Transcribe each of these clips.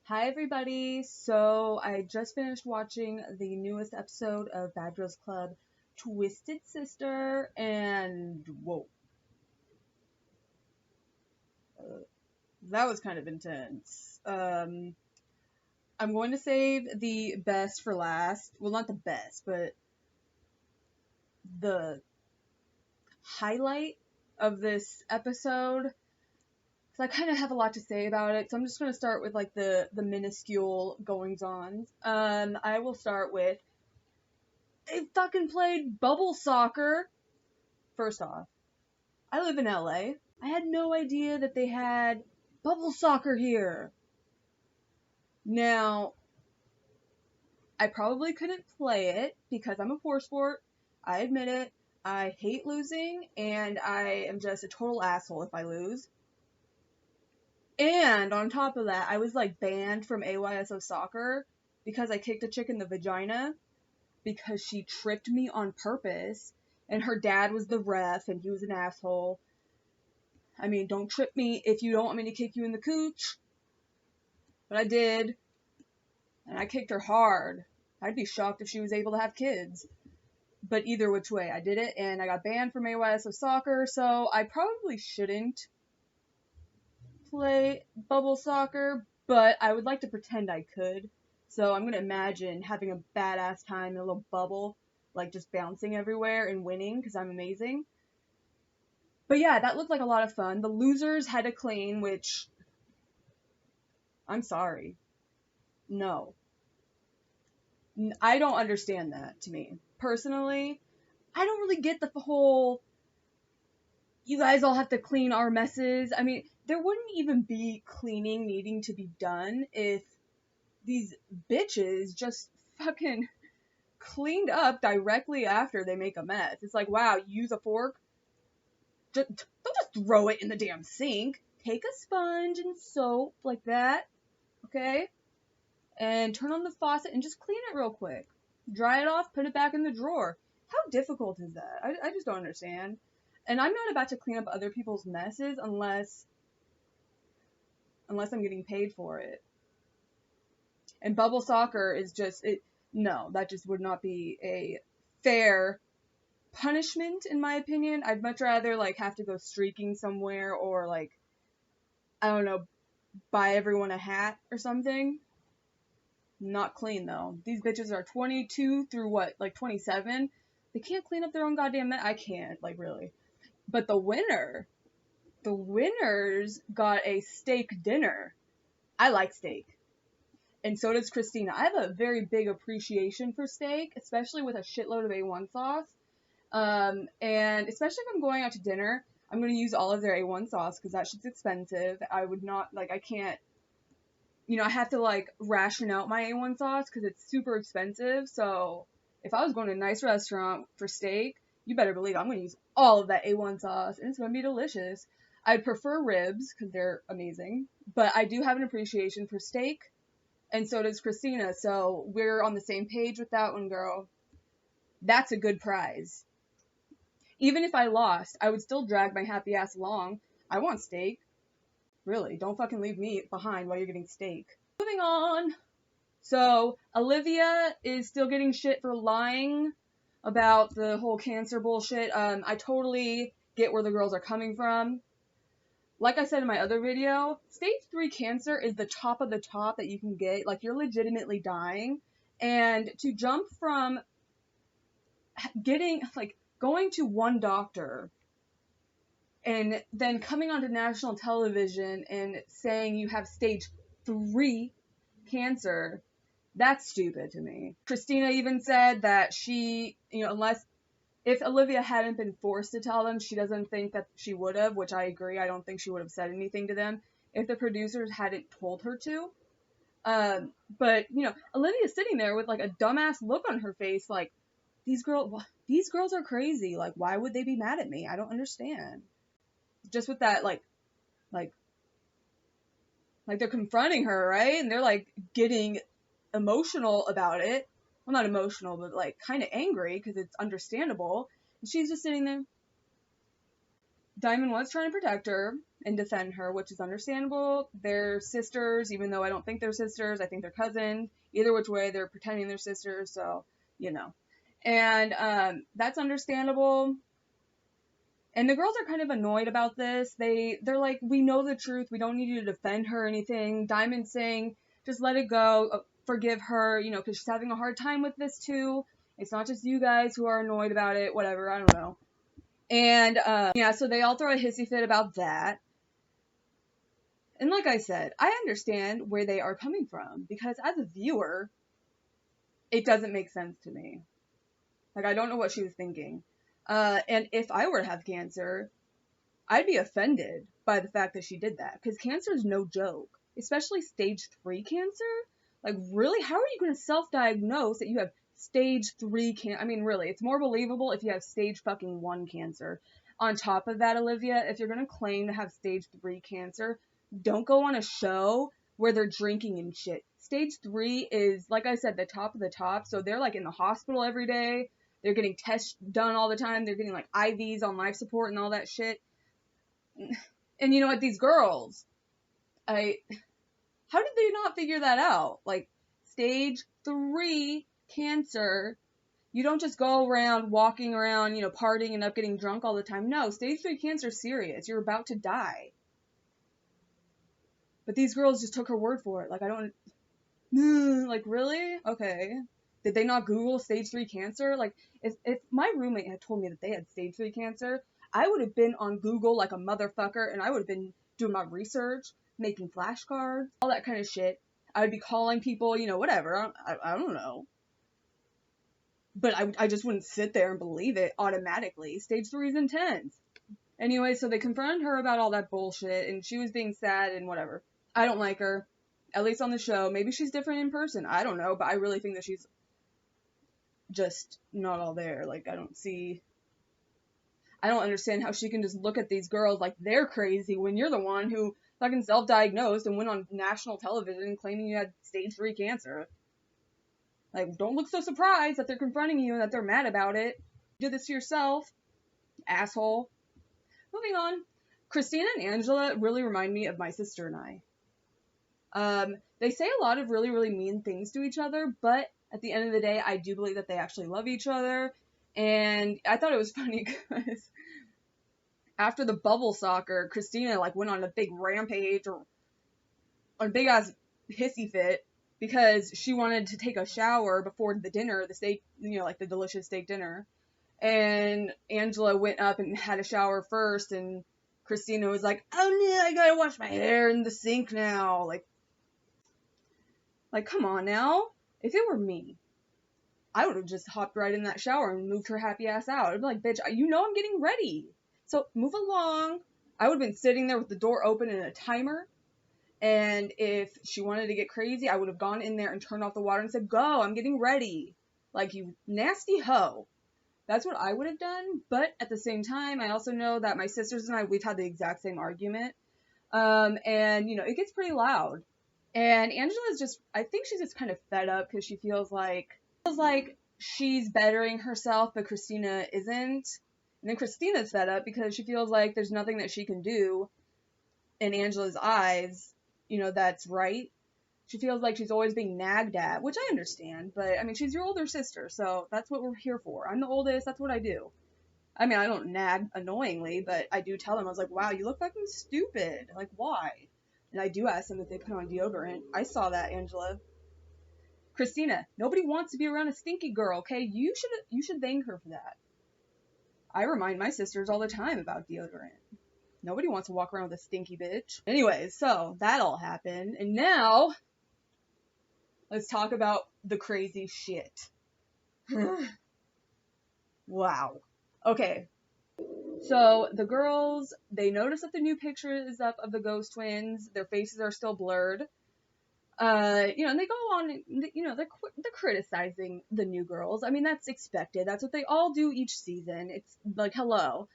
Hi everybody! So I just finished watching the newest episode of Bad Girls Club, Twisted Sister, and whoa. That was kind of intense. I'm going to save the best for last. Well, not the best, but the highlight of this episode. So I kind of have a lot to say about it, so I'm just going to start with like the minuscule goings-on. I will start with they fucking played bubble soccer. First off, I live in LA. I had no idea that they had bubble soccer here. Now, I probably couldn't play it because I'm a poor sport. I admit it. I hate losing, and I am just a total asshole if I lose. And on top of that, I was like banned from AYSO soccer because I kicked a chick in the vagina because she tripped me on purpose, and her dad was the ref, and he was an asshole. I mean, don't trip me if you don't want me to kick you in the cooch. But I did, and I kicked her hard. I'd be shocked if she was able to have kids. But either which way, I did it, and I got banned from AYSO soccer, so I probably shouldn't play bubble soccer, but I would like to pretend I could. So I'm gonna imagine having a badass time in a little bubble, like just bouncing everywhere and winning, because I'm amazing. But yeah, that looked like a lot of fun. The losers had to clean, which, I'm sorry. No. I don't understand that, to me. Personally, I don't really get the whole, you guys all have to clean our messes. I mean, there wouldn't even be cleaning needing to be done if these bitches just fucking cleaned up directly after they make a mess. It's like, wow, you use a fork? Don't just throw it in the damn sink. Take a sponge and soap like that, okay? And turn on the faucet and just clean it real quick. Dry it off, put it back in the drawer. How difficult is that? I just don't understand. And I'm not about to clean up other people's messes unless I'm getting paid for it. And bubble soccer is just, no, that just would not be a fair punishment in my opinion. I'd much rather like have to go streaking somewhere or like, I don't know, buy everyone a hat or something. Not clean though. These bitches are 22 through what, like 27? They can't clean up their own goddamn mess. I can't, like really. But the winners got a steak dinner. I like steak. And so does Christina. I have a very big appreciation for steak, especially with a shitload of A1 sauce. And especially if I'm going out to dinner, I'm going to use all of their A1 sauce because that shit's expensive. I would not, like, I can't, I have to, like, ration out my A1 sauce because it's super expensive. So if I was going to a nice restaurant for steak, you better believe I'm going to use all of that A1 sauce, and it's going to be delicious. I'd prefer ribs because they're amazing, but I do have an appreciation for steak, and so does Christina, so we're on the same page with that one, girl. That's a good prize. Even if I lost, I would still drag my happy ass along. I want steak. Really, don't fucking leave me behind while you're getting steak. Moving on. So, Olivia is still getting shit for lying about the whole cancer bullshit. I totally get where the girls are coming from. Like I said in my other video, stage 3 cancer is the top of the top that you can get. Like, you're legitimately dying. And to jump from going to one doctor and then coming onto national television and saying you have stage 3 cancer, that's stupid to me. Kristina even said that she, if Olivia hadn't been forced to tell them, she doesn't think that she would have, which I agree. I don't think she would have said anything to them if the producers hadn't told her to. But, Olivia's sitting there with, like, a dumbass look on her face, like, these girls are crazy. Like, why would they be mad at me? I don't understand. Just with that, like they're confronting her, right? And they're, like, getting emotional about it. Well, not emotional, but, like, kind of angry, because it's understandable. And she's just sitting there. Diamond was trying to protect her and defend her, which is understandable. They're sisters, even though I don't think they're sisters. I think they're cousins. Either which way, they're pretending they're sisters, so, you know. And that's understandable. And the girls are kind of annoyed about this. They're like, we know the truth. We don't need you to defend her or anything. Diamond's saying, just let it go. Forgive her, you know, because she's having a hard time with this too. It's not just you guys who are annoyed about it. Whatever, I don't know. And, yeah, so they all throw a hissy fit about that. And like I said, I understand where they are coming from. Because as a viewer, it doesn't make sense to me. Like, I don't know what she was thinking. And if I were to have cancer, I'd be offended by the fact that she did that. Because cancer is no joke. Especially stage 3 cancer. Like, really? How are you going to self-diagnose that you have stage 3 cancer? I mean, really, it's more believable if you have stage fucking 1 cancer. On top of that, Olivia, if you're going to claim to have stage 3 cancer, don't go on a show where they're drinking and shit. Stage 3 is, like I said, the top of the top. So they're, like, in the hospital every day. They're getting tests done all the time. They're getting, like, IVs on life support and all that shit. And you know what? These girls, how did they not figure that out? Like, stage 3 cancer, you don't just go around walking around, you know, partying and up getting drunk all the time. No, stage 3 cancer is serious. You're about to die. But these girls just took her word for it. Like, I don't, like, really? Okay. Did they not Google stage 3 cancer? Like, if my roommate had told me that they had stage 3 cancer, I would have been on Google like a motherfucker, and I would have been doing my research, making flashcards, all that kind of shit. I would be calling people, you know, whatever. I don't know. But I just wouldn't sit there and believe it automatically. Stage 3 is intense. Anyway, so they confronted her about all that bullshit, and she was being sad and whatever. I don't like her, at least on the show. Maybe she's different in person. I don't know, but I really think that she's just not all there. Like, I don't understand how she can just look at these girls like they're crazy when you're the one who fucking self-diagnosed and went on national television claiming you had stage 3 cancer. Like, don't look so surprised that they're confronting you and that they're mad about it. You did this to yourself, asshole. Moving on. Christina and Angela really remind me of my sister and I. They say a lot of really, really mean things to each other, but at the end of the day, I do believe that they actually love each other. And I thought it was funny because after the bubble soccer, Kristina, like, went on a big rampage or a big ass hissy fit because she wanted to take a shower before the dinner, the steak, you know, like the delicious steak dinner. And Angela went up and had a shower first, and Kristina was like, oh no, I gotta wash my hair in the sink now. Like, come on now. If it were me, I would have just hopped right in that shower and moved her happy ass out. I'd be like, bitch, you know I'm getting ready. So move along. I would have been sitting there with the door open and a timer. And if she wanted to get crazy, I would have gone in there and turned off the water and said, go, I'm getting ready. Like, you nasty hoe. That's what I would have done. But at the same time, I also know that my sisters and I, we've had the exact same argument. And, you know, it gets pretty loud. And Angela's just, I think she's just kind of fed up because she feels like she's bettering herself, but Kristina isn't. And then Kristina's fed up because she feels like there's nothing that she can do in Angela's eyes, you know, that's right. She feels like she's always being nagged at, which I understand, but I mean, she's your older sister, so that's what we're here for. I'm the oldest, that's what I do. I mean, I don't nag annoyingly, but I do tell them, I was like, wow, you look fucking stupid. Like, why? And I do ask them if they put on deodorant. I saw that, Angela. Kristina, nobody wants to be around a stinky girl, okay? You should thank her for that. I remind my sisters all the time about deodorant. Nobody wants to walk around with a stinky bitch. Anyways, so that all happened, and now let's talk about the crazy shit. Wow. Okay. So the girls, they notice that the new picture is up of the ghost twins. Their faces are still blurred. You know, and they go on, you know, they're criticizing the new girls. I mean, that's expected. That's what they all do each season. It's like, hello.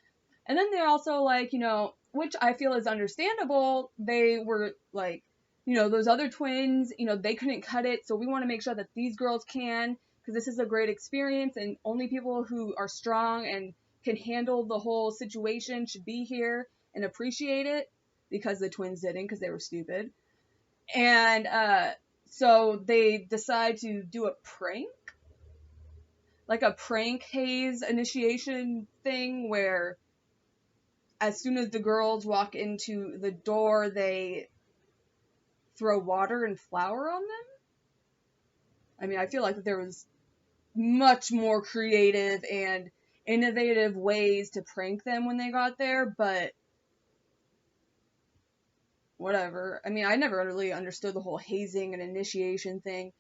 And then they're also like, you know, which I feel is understandable. They were like, you know, those other twins, you know, they couldn't cut it. So we want to make sure that these girls can, because this is a great experience and only people who are strong and can handle the whole situation should be here and appreciate it, because the twins didn't, because they were stupid. And so they decide to do a prank, like a prank haze initiation thing, where as soon as the girls walk into the door, they throw water and flour on them. I mean, I feel like that there was much more creative and innovative ways to prank them when they got there, but whatever. I mean, I never really understood the whole hazing and initiation thing.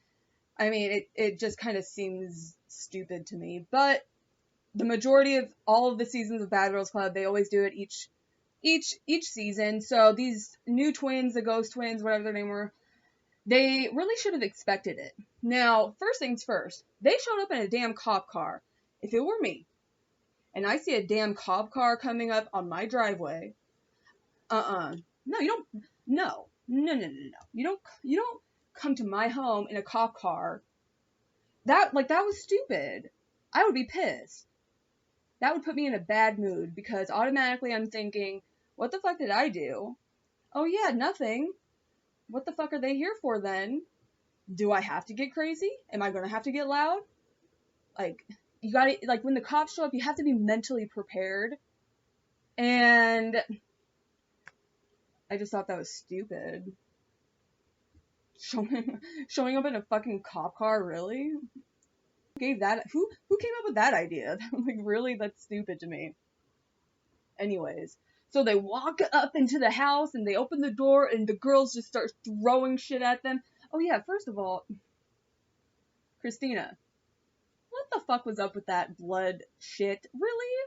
I mean, it just kind of seems stupid to me, but the majority of all of the seasons of Bad Girls Club, they always do it each season. So these new twins, the ghost twins, whatever their name were, they really should have expected it. Now, first things first, they showed up in a damn cop car. If it were me, and I see a damn cop car coming up on my driveway, no, you don't, no. You don't come to my home in a cop car. That was stupid. I would be pissed. That would put me in a bad mood, because automatically I'm thinking, what the fuck did I do? Oh yeah, nothing. What the fuck are they here for then? Do I have to get crazy? Am I gonna have to get loud? Like, you gotta, like, when the cops show up, you have to be mentally prepared. And I just thought that was stupid. Showing up in a fucking cop car, really? Who came up with that idea? Like, really? That's stupid to me. Anyways, so they walk up into the house and they open the door and the girls just start throwing shit at them. Oh yeah, first of all, Kristina, what the fuck was up with that blood shit? Really?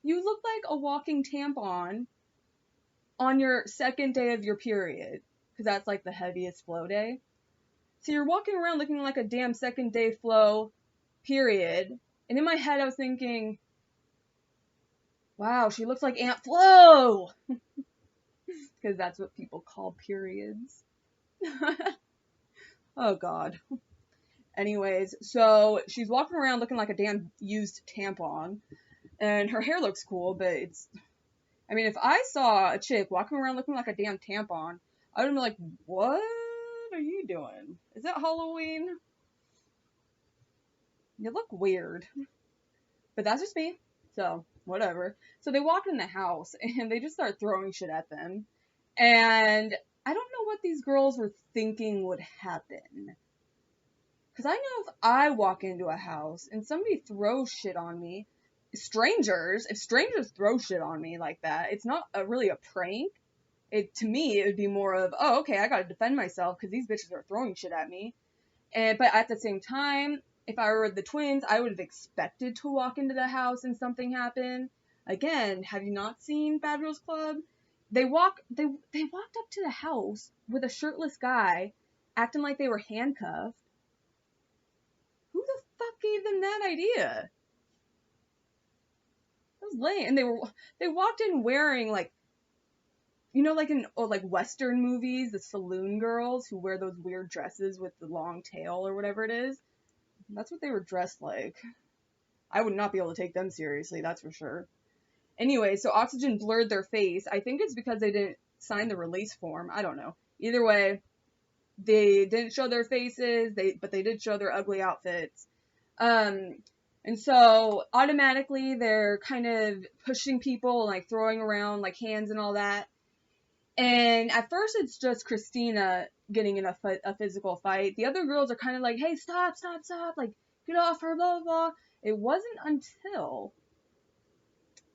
You look like a walking tampon on your second day of your period, because that's like the heaviest flow day. So you're walking around looking like a damn second day flow period. And in my head I was thinking, wow, she looks like Aunt Flo! Because that's what people call periods. Oh god. Anyways, so she's walking around looking like a damn used tampon. And her hair looks cool, but I mean, if I saw a chick walking around looking like a damn tampon, I would be like, what are you doing? Is it Halloween? You look weird. But that's just me. So, whatever. So they walk in the house and they just start throwing shit at them. And I don't know what these girls were thinking would happen. Because I know if I walk into a house and somebody throws shit on me, if strangers throw shit on me like that, it's not really a prank. To me, it would be more of, oh, okay, I gotta defend myself because these bitches are throwing shit at me. But at the same time, if I were the twins, I would have expected to walk into the house and something happen. Again, have you not seen Bad Girls Club? They walked up to the house with a shirtless guy acting like they were handcuffed. Who the fuck gave them that idea? That was lame. And they walked in wearing, like, you know, like in Western movies, the saloon girls who wear those weird dresses with the long tail or whatever it is. That's what they were dressed like. I would not be able to take them seriously, that's for sure. Anyway, so Oxygen blurred their face. I think it's because they didn't sign the release form. I don't know. Either way, they didn't show their faces, but they did show their ugly outfits. And so automatically they're kind of pushing people, like throwing around like hands and all that. And at first it's just Kristina getting in a physical fight. The other girls are kind of like, hey, stop, like, get off her, blah, blah, blah. It wasn't until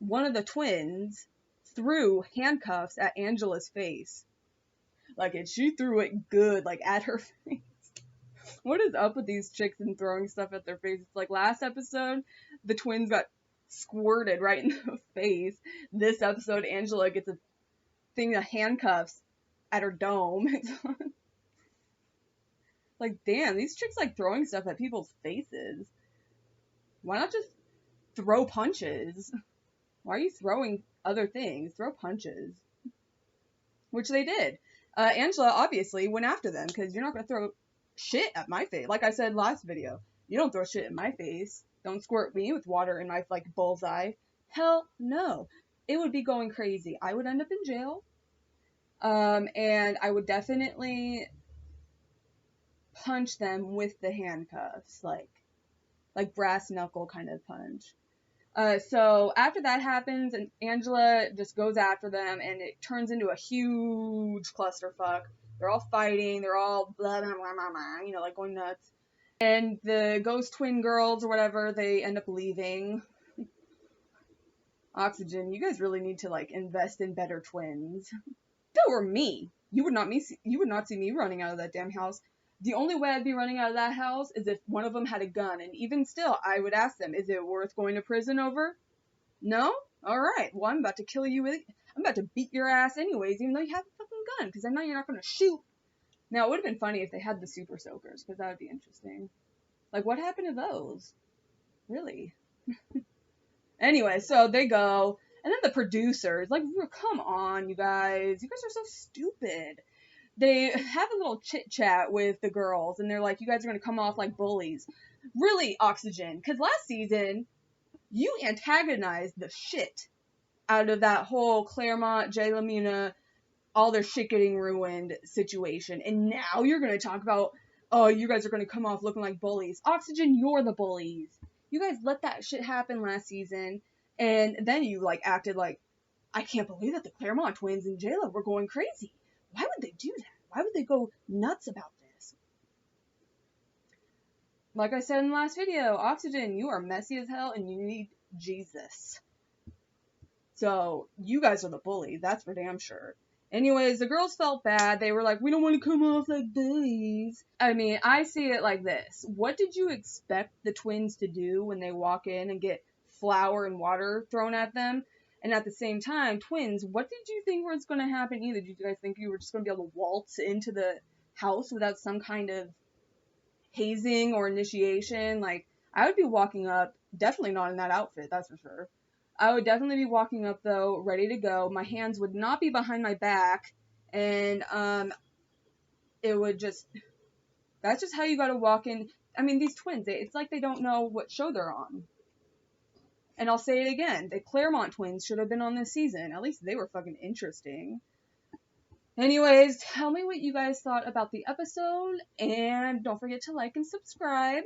one of the twins threw handcuffs at Angela's face. Like, she threw it good, like, at her face. What is up with these chicks and throwing stuff at their faces? Like, last episode, the twins got squirted right in the face. This episode, Angela gets a thing of handcuffs at her dome. Like, damn, these chicks like throwing stuff at people's faces. Why not just throw punches? Why are you throwing other things? Throw punches. Which they did. Angela obviously went after them, because you're not going to throw shit at my face. Like I said last video, you don't throw shit in my face. Don't squirt me with water in my, like, bullseye. Hell no. It would be going crazy. I would end up in jail. And I would definitely punch them with the handcuffs, like brass knuckle kind of punch. So after that happens, and Angela just goes after them, and it turns into a huge clusterfuck. They're all fighting. They're all blah, blah, blah, blah, blah, like going nuts. And the ghost twin girls or whatever, they end up leaving. Oxygen, you guys really need to invest in better twins. If it were me, you would not see me running out of that damn house. The only way I'd be running out of that house is if one of them had a gun, and even still, I would ask them, is it worth going to prison over? No? Alright, well, I'm about to kill you I'm about to beat your ass anyways, even though you have a fucking gun, because I know you're not going to shoot. Now, it would have been funny if they had the super soakers, because that would be interesting. What happened to those? Really? Anyway, so they go, and then the producers, come on, you guys are so stupid. They have a little chit-chat with the girls, and they're like, you guys are going to come off like bullies. Really, Oxygen, because last season, you antagonized the shit out of that whole Claremont, Jay LaMuna, all their shit getting ruined situation, and now you're going to talk about, oh, you guys are going to come off looking like bullies. Oxygen, you're the bullies. You guys let that shit happen last season, and then you, acted like, I can't believe that the Claremont twins and Jayla were going crazy. Why would they do that? Why would they go nuts about this? Like I said in the last video, Oxygen, you are messy as hell and you need Jesus. So, you guys are the bully, that's for damn sure. Anyways, the girls felt bad. They were like, we don't want to come off like bullies. I mean, I see it like this. What did you expect the twins to do when they walk in and get flour and water thrown at them? And at the same time, twins, what did you think was going to happen either? Did you guys think you were just going to be able to waltz into the house without some kind of hazing or initiation? I would be walking up, definitely not in that outfit, that's for sure. I would definitely be walking up, though, ready to go. My hands would not be behind my back, and it would just, that's just how you gotta walk in. I mean, these twins, it's like they don't know what show they're on. And I'll say it again, the Claremont twins should have been on this season. At least they were fucking interesting. Anyways, tell me what you guys thought about the episode, and don't forget to like and subscribe.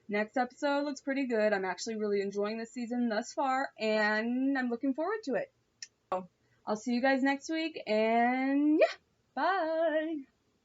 Next episode looks pretty good. I'm actually really enjoying this season thus far, and I'm looking forward to it. So, I'll see you guys next week, and yeah, bye!